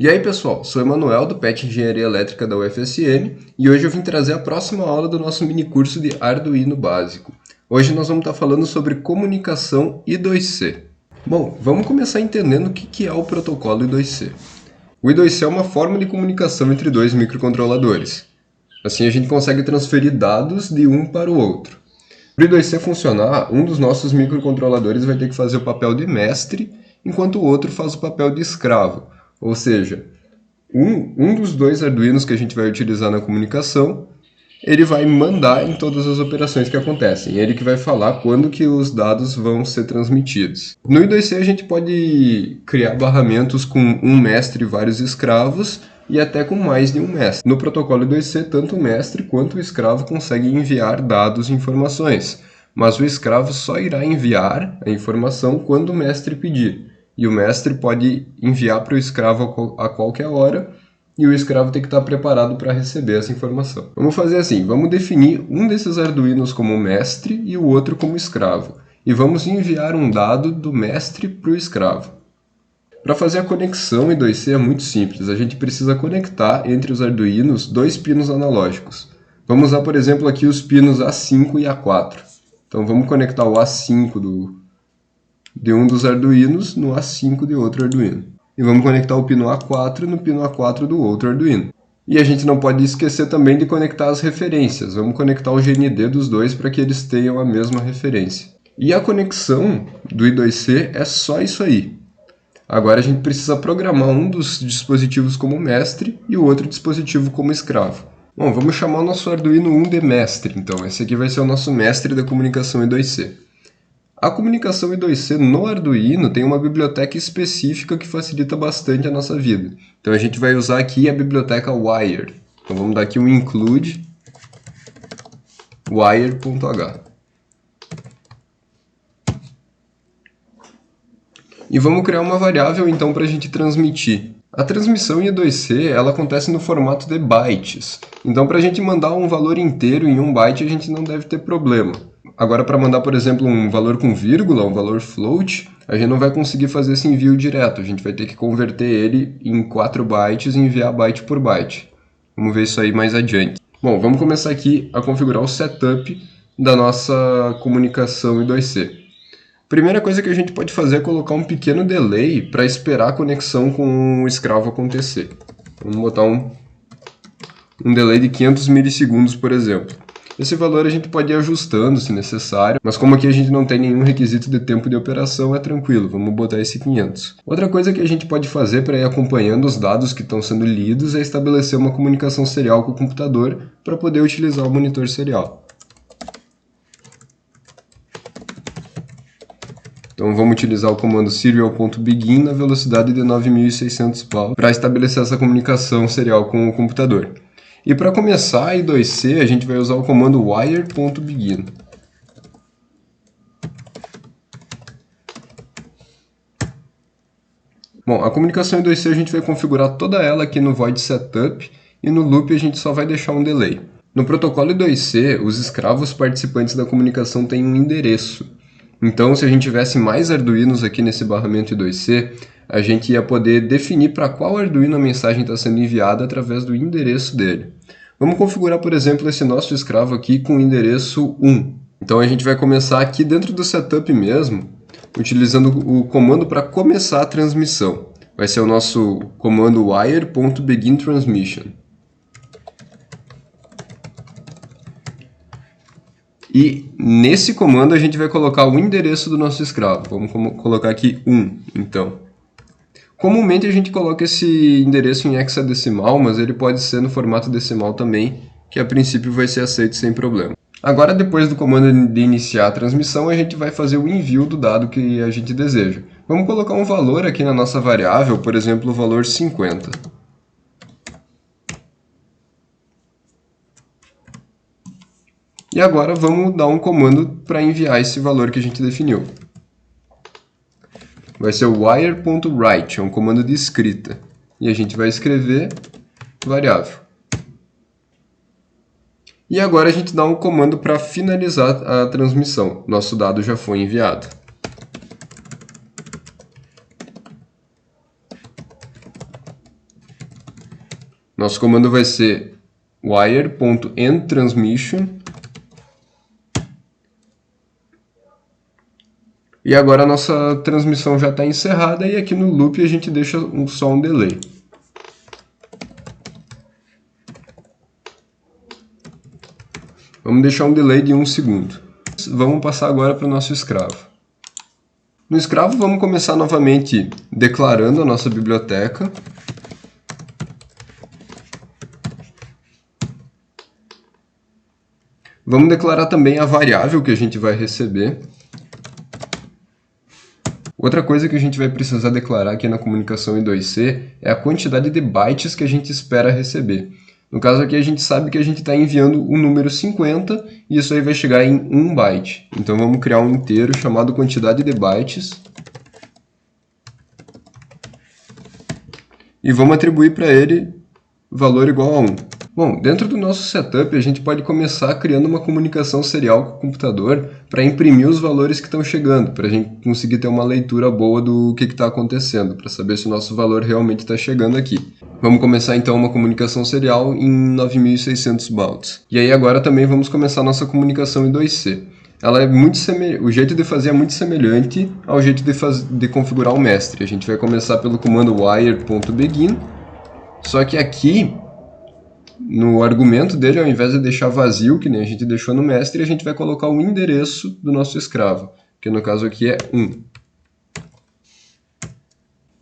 E aí pessoal, sou Emanuel do PET Engenharia Elétrica da UFSM e hoje eu vim trazer a próxima aula do nosso mini curso de Arduino básico. Hoje nós vamos estar falando sobre comunicação I2C. Bom, vamos começar entendendo o que é o protocolo I2C. O I2C é uma forma de comunicação entre dois microcontroladores. Assim a gente consegue transferir dados de um para o outro. Para o I2C funcionar, um dos nossos microcontroladores vai ter que fazer o papel de mestre, enquanto o outro faz o papel de escravo. Ou seja, um dos dois Arduinos que a gente vai utilizar na comunicação, ele vai mandar em todas as operações que acontecem. Ele que vai falar quando que os dados vão ser transmitidos. No I2C a gente pode criar barramentos com um mestre e vários escravos, e até com mais de um mestre. No protocolo I2C, tanto o mestre quanto o escravo conseguem enviar dados e informações, mas o escravo só irá enviar a informação quando o mestre pedir. E o mestre pode enviar para o escravo a qualquer hora, e o escravo tem que estar preparado para receber essa informação. Vamos fazer assim, vamos definir um desses Arduinos como mestre e o outro como escravo. E vamos enviar um dado do mestre para o escravo. Para fazer a conexão I2C é muito simples, a gente precisa conectar entre os Arduinos dois pinos analógicos. Vamos usar, por exemplo, aqui os pinos A5 e A4. Então vamos conectar o A5 de um dos Arduinos no A5 de outro Arduino. E vamos conectar o pino A4 no pino A4 do outro Arduino. E a gente não pode esquecer também de conectar as referências. Vamos conectar o GND dos dois para que eles tenham a mesma referência. E a conexão do I2C é só isso aí. Agora a gente precisa programar um dos dispositivos como mestre e o outro dispositivo como escravo. Bom, vamos chamar o nosso Arduino 1 de mestre, então. Esse aqui vai ser o nosso mestre da comunicação I2C. A comunicação I2C no Arduino tem uma biblioteca específica que facilita bastante a nossa vida. Então a gente vai usar aqui a biblioteca Wire. Então vamos dar aqui um include wire.h. E vamos criar uma variável então para a gente transmitir. A transmissão em I2C ela acontece no formato de bytes. Então para a gente mandar um valor inteiro em 1 byte a gente não deve ter problema. Agora para mandar, por exemplo, um valor com vírgula, um valor float, a gente não vai conseguir fazer esse envio direto. A gente vai ter que converter ele em 4 bytes e enviar byte por byte. Vamos ver isso aí mais adiante. Bom, vamos começar aqui a configurar o setup da nossa comunicação I2C. Primeira coisa que a gente pode fazer é colocar um pequeno delay para esperar a conexão com o escravo acontecer. Vamos botar um delay de 500 milissegundos, por exemplo. Esse valor a gente pode ir ajustando se necessário, mas como aqui a gente não tem nenhum requisito de tempo de operação, é tranquilo, vamos botar esse 500. Outra coisa que a gente pode fazer para ir acompanhando os dados que estão sendo lidos é estabelecer uma comunicação serial com o computador para poder utilizar o monitor serial. Então vamos utilizar o comando serial.begin na velocidade de 9600 pau para estabelecer essa comunicação serial com o computador. E para começar a I2C, a gente vai usar o comando wire.begin. Bom, a comunicação I2C a gente vai configurar toda ela aqui no void setup e no loop a gente só vai deixar um delay. No protocolo I2C, os escravos participantes da comunicação têm um endereço. Então, se a gente tivesse mais Arduinos aqui nesse barramento I2C, a gente ia poder definir para qual Arduino a mensagem está sendo enviada através do endereço dele. Vamos configurar, por exemplo, esse nosso escravo aqui com o endereço 1. Então a gente vai começar aqui dentro do setup mesmo, utilizando o comando para começar a transmissão. Vai ser o nosso comando wire.beginTransmission. E nesse comando a gente vai colocar o endereço do nosso escravo. Vamos colocar aqui 1, então. Comumente a gente coloca esse endereço em hexadecimal, mas ele pode ser no formato decimal também, que a princípio vai ser aceito sem problema. Agora, depois do comando de iniciar a transmissão, a gente vai fazer o envio do dado que a gente deseja. Vamos colocar um valor aqui na nossa variável, por exemplo, o valor 50. E agora vamos dar um comando para enviar esse valor que a gente definiu. Vai ser o wire.write, é um comando de escrita. E a gente vai escrever variável. E agora a gente dá um comando para finalizar a transmissão. Nosso dado já foi enviado. Nosso comando vai ser wire.endTransmission. E agora a nossa transmissão já está encerrada e aqui no loop a gente deixa só um delay. Vamos deixar um delay de 1 segundo. Vamos passar agora para o nosso escravo. No escravo vamos começar novamente declarando a nossa biblioteca. Vamos declarar também a variável que a gente vai receber. Outra coisa que a gente vai precisar declarar aqui na comunicação I2C é a quantidade de bytes que a gente espera receber. No caso aqui a gente sabe que a gente está enviando o número 50 e isso aí vai chegar em 1 byte. Então vamos criar um inteiro chamado quantidade de bytes. E vamos atribuir para ele valor igual a 1. Bom, dentro do nosso setup a gente pode começar criando uma comunicação serial com o computador para imprimir os valores que estão chegando, para a gente conseguir ter uma leitura boa do que está acontecendo, para saber se o nosso valor realmente está chegando aqui. Vamos começar então uma comunicação serial em 9600 baud. E aí agora também vamos começar a nossa comunicação I2C. Ela é muito o jeito de fazer é muito semelhante ao jeito de configurar o mestre. A gente vai começar pelo comando wire.begin, só que aqui no argumento dele, ao invés de deixar vazio, que nem a gente deixou no mestre, a gente vai colocar o endereço do nosso escravo, que no caso aqui é 1.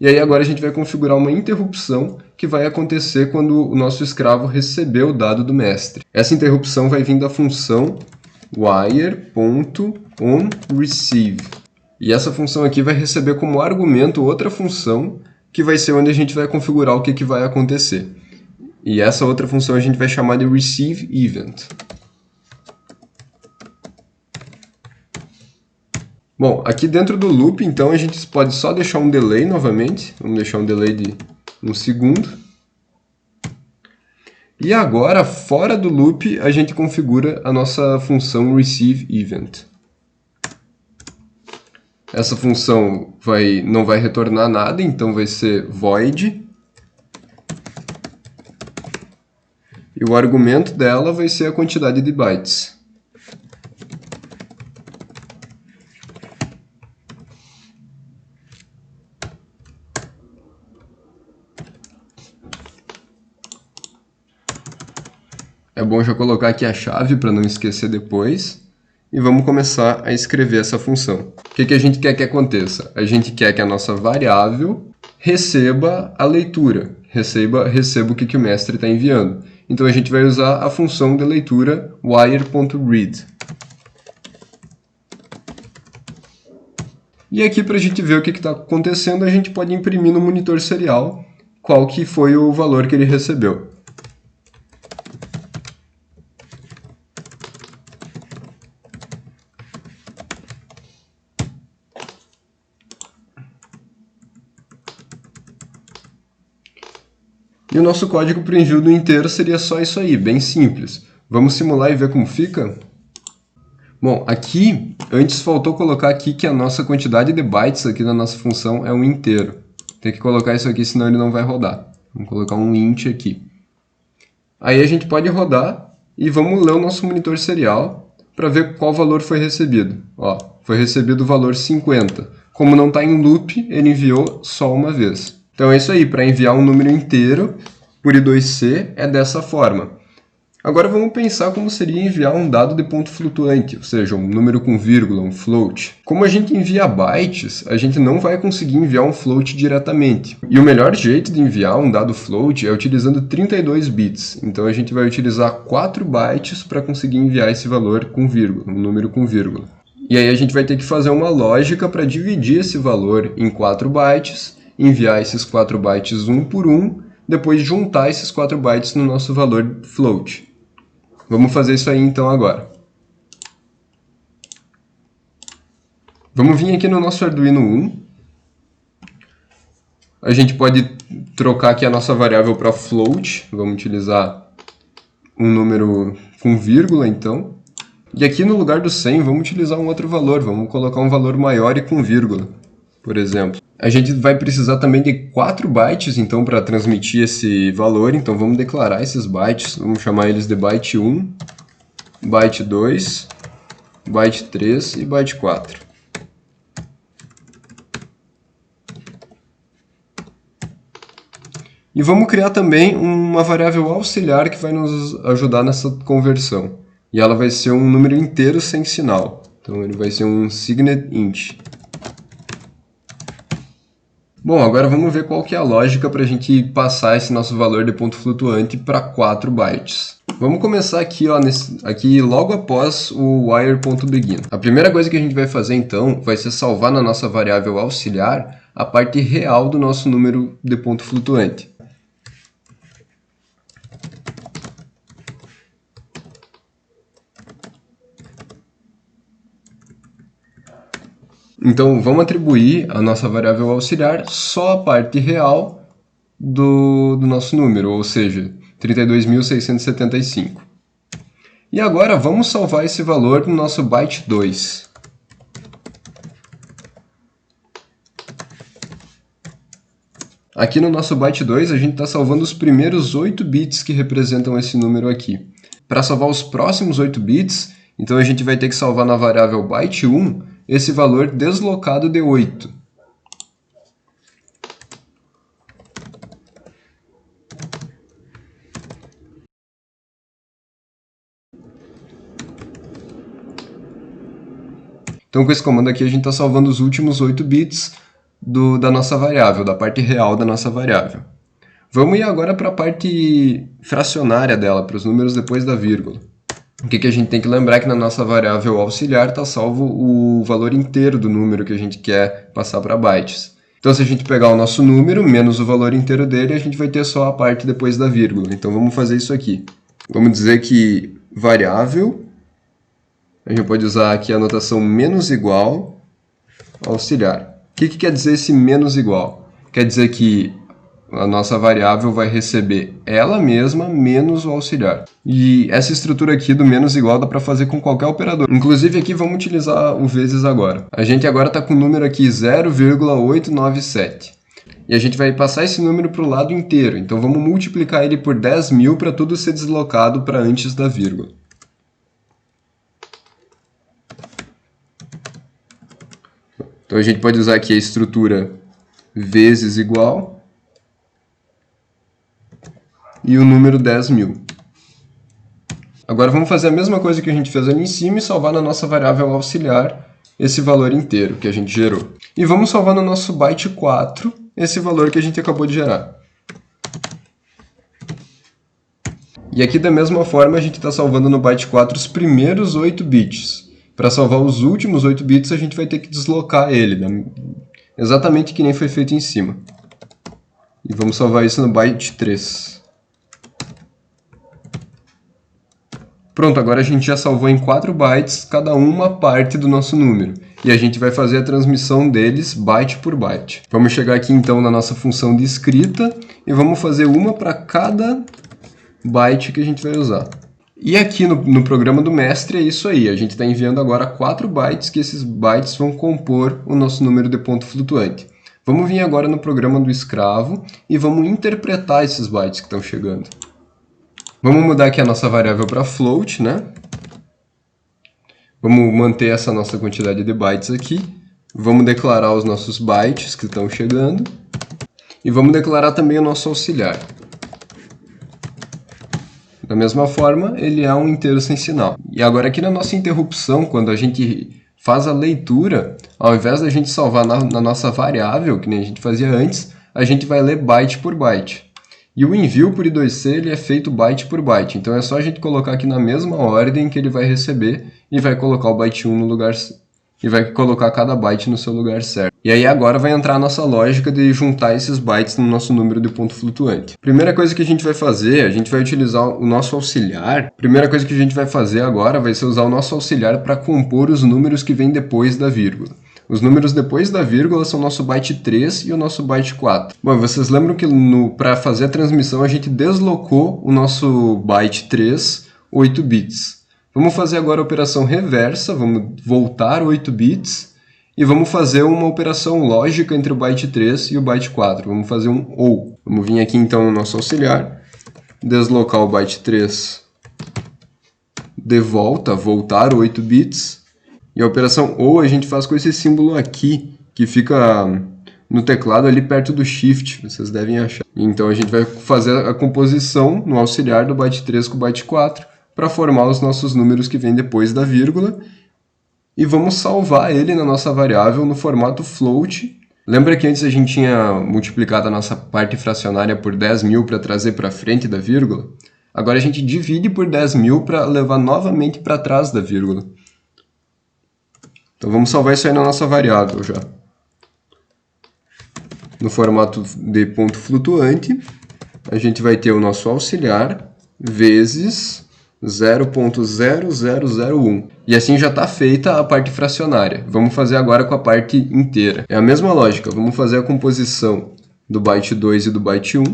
E aí agora a gente vai configurar uma interrupção que vai acontecer quando o nosso escravo receber o dado do mestre. Essa interrupção vai vir da função wire.onReceive. E essa função aqui vai receber como argumento outra função, que vai ser onde a gente vai configurar o que vai acontecer. E essa outra função a gente vai chamar de ReceiveEvent. Bom, aqui dentro do loop, então, a gente pode só deixar um delay novamente. Vamos deixar um delay de 1 segundo. E agora, fora do loop, a gente configura a nossa função ReceiveEvent. Essa função não vai retornar nada, então vai ser void. E o argumento dela vai ser a quantidade de bytes. É bom já colocar aqui a chave para não esquecer depois. E vamos começar a escrever essa função. O que a gente quer que aconteça? A gente quer que a nossa variável receba a leitura, receba o que o mestre está enviando. Então a gente vai usar a função de leitura wire.read. E aqui, para a gente ver o que está acontecendo, a gente pode imprimir no monitor serial qual que foi o valor que ele recebeu. E o nosso código para o envio do inteiro seria só isso aí, bem simples. Vamos simular e ver como fica? Bom, aqui, antes faltou colocar aqui que a nossa quantidade de bytes aqui da nossa função é um inteiro. Tem que colocar isso aqui, senão ele não vai rodar. Vamos colocar um int aqui. Aí a gente pode rodar e vamos ler o nosso monitor serial para ver qual valor foi recebido. Ó, foi recebido o valor 50. Como não está em loop, ele enviou só uma vez. Então é isso aí, para enviar um número inteiro por I2C é dessa forma. Agora vamos pensar como seria enviar um dado de ponto flutuante, ou seja, um número com vírgula, um float. Como a gente envia bytes, a gente não vai conseguir enviar um float diretamente. E o melhor jeito de enviar um dado float é utilizando 32 bits. Então a gente vai utilizar 4 bytes para conseguir enviar esse valor com vírgula, um número com vírgula. E aí a gente vai ter que fazer uma lógica para dividir esse valor em 4 bytes, enviar esses 4 bytes um por um, depois juntar esses 4 bytes no nosso valor float. Vamos fazer isso aí então agora. Vamos vir aqui no nosso Arduino 1. A gente pode trocar aqui a nossa variável para float. Vamos utilizar um número com vírgula então. E aqui no lugar do 100 vamos utilizar um outro valor. Vamos colocar um valor maior e com vírgula, por exemplo. A gente vai precisar também de 4 bytes, então, para transmitir esse valor. Então, vamos declarar esses bytes. Vamos chamar eles de byte 1, byte 2, byte 3 e byte 4. E vamos criar também uma variável auxiliar que vai nos ajudar nessa conversão. E ela vai ser um número inteiro sem sinal. Então, ele vai ser um signed int. Bom, agora vamos ver qual que é a lógica para a gente passar esse nosso valor de ponto flutuante para 4 bytes. Vamos começar aqui, ó, aqui logo após o wire.begin. A primeira coisa que a gente vai fazer então vai ser salvar na nossa variável auxiliar a parte real do nosso número de ponto flutuante. Então, vamos atribuir a nossa variável auxiliar só a parte real do nosso número, ou seja, 32.675. E agora, vamos salvar esse valor no nosso byte 2. Aqui no nosso byte 2, a gente está salvando os primeiros 8 bits que representam esse número aqui. Para salvar os próximos 8 bits, então a gente vai ter que salvar na variável byte 1 esse valor deslocado de 8. Então, com esse comando aqui, a gente está salvando os últimos 8 bits da nossa variável, da parte real da nossa variável. Vamos ir agora para a parte fracionária dela, para os números depois da vírgula. O que a gente tem que lembrar é que na nossa variável auxiliar está salvo o valor inteiro do número que a gente quer passar para bytes. Então, se a gente pegar o nosso número menos o valor inteiro dele, a gente vai ter só a parte depois da vírgula. Então, vamos fazer isso aqui. Vamos dizer que variável, a gente pode usar aqui a notação menos igual auxiliar. O que quer dizer esse menos igual? Quer dizer que a nossa variável vai receber ela mesma menos o auxiliar. E essa estrutura aqui do menos igual dá para fazer com qualquer operador. Inclusive aqui vamos utilizar o vezes agora. A gente agora está com o número aqui 0,897. E a gente vai passar esse número para o lado inteiro. Então vamos multiplicar ele por 10.000 para tudo ser deslocado para antes da vírgula. Então a gente pode usar aqui a estrutura vezes igual e o número 10.000. Agora vamos fazer a mesma coisa que a gente fez ali em cima e salvar na nossa variável auxiliar esse valor inteiro que a gente gerou. E vamos salvar no nosso byte 4 esse valor que a gente acabou de gerar. E aqui da mesma forma a gente está salvando no byte 4 os primeiros 8 bits. Para salvar os últimos 8 bits a gente vai ter que deslocar ele, exatamente que nem foi feito em cima. E vamos salvar isso no byte 3. Pronto, agora a gente já salvou em 4 bytes cada uma parte do nosso número. E a gente vai fazer a transmissão deles byte por byte. Vamos chegar aqui então na nossa função de escrita e vamos fazer uma para cada byte que a gente vai usar. E aqui no programa do mestre é isso aí. A gente está enviando agora 4 bytes, que esses bytes vão compor o nosso número de ponto flutuante. Vamos vir agora no programa do escravo e vamos interpretar esses bytes que estão chegando. Vamos mudar aqui a nossa variável para float, né? Vamos manter essa nossa quantidade de bytes aqui. Vamos declarar os nossos bytes que estão chegando. E vamos declarar também o nosso auxiliar. Da mesma forma, ele é um inteiro sem sinal. E agora aqui na nossa interrupção, quando a gente faz a leitura, ao invés da gente salvar na nossa variável, que nem a gente fazia antes, a gente vai ler byte por byte. E o envio por I2C ele é feito byte por byte. Então é só a gente colocar aqui na mesma ordem que ele vai receber e vai colocar o byte 1 no lugar e vai colocar cada byte no seu lugar certo. E aí agora vai entrar a nossa lógica de juntar esses bytes no nosso número de ponto flutuante. Primeira coisa que a gente vai fazer, a gente vai utilizar o nosso auxiliar. Primeira coisa que a gente vai fazer agora vai ser usar o nosso auxiliar para compor os números que vêm depois da vírgula. Os números depois da vírgula são o nosso byte 3 e o nosso byte 4. Bom, vocês lembram que para fazer a transmissão a gente deslocou o nosso byte 3 8 bits. Vamos fazer agora a operação reversa, vamos voltar 8 bits e vamos fazer uma operação lógica entre o byte 3 e o byte 4. Vamos fazer um OU. Vamos vir aqui então no nosso auxiliar, deslocar o byte 3 de volta, voltar 8 bits. E a operação OU a gente faz com esse símbolo aqui, que fica no teclado ali perto do Shift, vocês devem achar. Então a gente vai fazer a composição no auxiliar do byte 3 com o byte 4 para formar os nossos números que vêm depois da vírgula. E vamos salvar ele na nossa variável no formato float. Lembra que antes a gente tinha multiplicado a nossa parte fracionária por 10.000 para trazer para frente da vírgula? Agora a gente divide por 10.000 para levar novamente para trás da vírgula. Então vamos salvar isso aí na nossa variável já. No formato de ponto flutuante, a gente vai ter o nosso auxiliar vezes 0.0001. E assim já está feita a parte fracionária. Vamos fazer agora com a parte inteira. É a mesma lógica, vamos fazer a composição do byte 2 e do byte 1.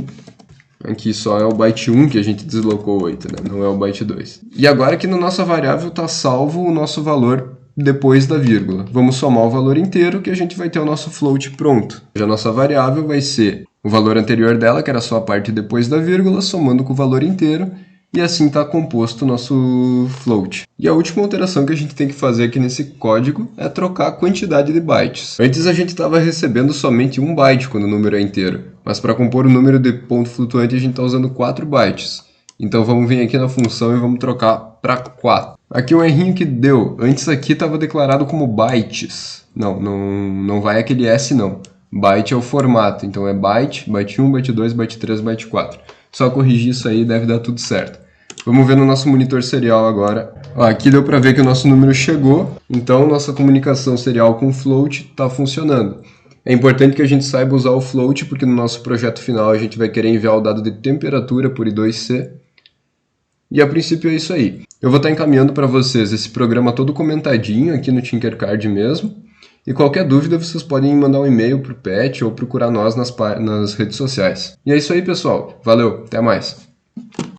Aqui só é o byte 1 que a gente deslocou 8, né? Não é o byte 2. E agora aqui na nossa variável está salvo o nosso valor depois da vírgula. Vamos somar o valor inteiro que a gente vai ter o nosso float pronto. Já a nossa variável vai ser o valor anterior dela, que era só a parte depois da vírgula, somando com o valor inteiro, e assim está composto o nosso float. E a última alteração que a gente tem que fazer aqui nesse código é trocar a quantidade de bytes. Antes a gente estava recebendo somente 1 byte quando o número é inteiro, mas para compor o número de ponto flutuante a gente está usando 4 bytes. Então vamos vir aqui na função e vamos trocar para 4. Aqui um errinho que deu. Antes aqui estava declarado como bytes. Não vai aquele S não. Byte é o formato, então é byte, byte 1, byte 2, byte 3, byte 4. Só corrigir isso aí deve dar tudo certo. Vamos ver no nosso monitor serial agora. Ó, aqui deu para ver que o nosso número chegou, então nossa comunicação serial com o float está funcionando. É importante que a gente saiba usar o float, porque no nosso projeto final a gente vai querer enviar o dado de temperatura por I2C. E a princípio é isso aí. Eu vou estar encaminhando para vocês esse programa todo comentadinho aqui no Tinkercad mesmo. E qualquer dúvida vocês podem mandar um e-mail para o Pet ou procurar nós nas redes sociais. E é isso aí, pessoal. Valeu, até mais.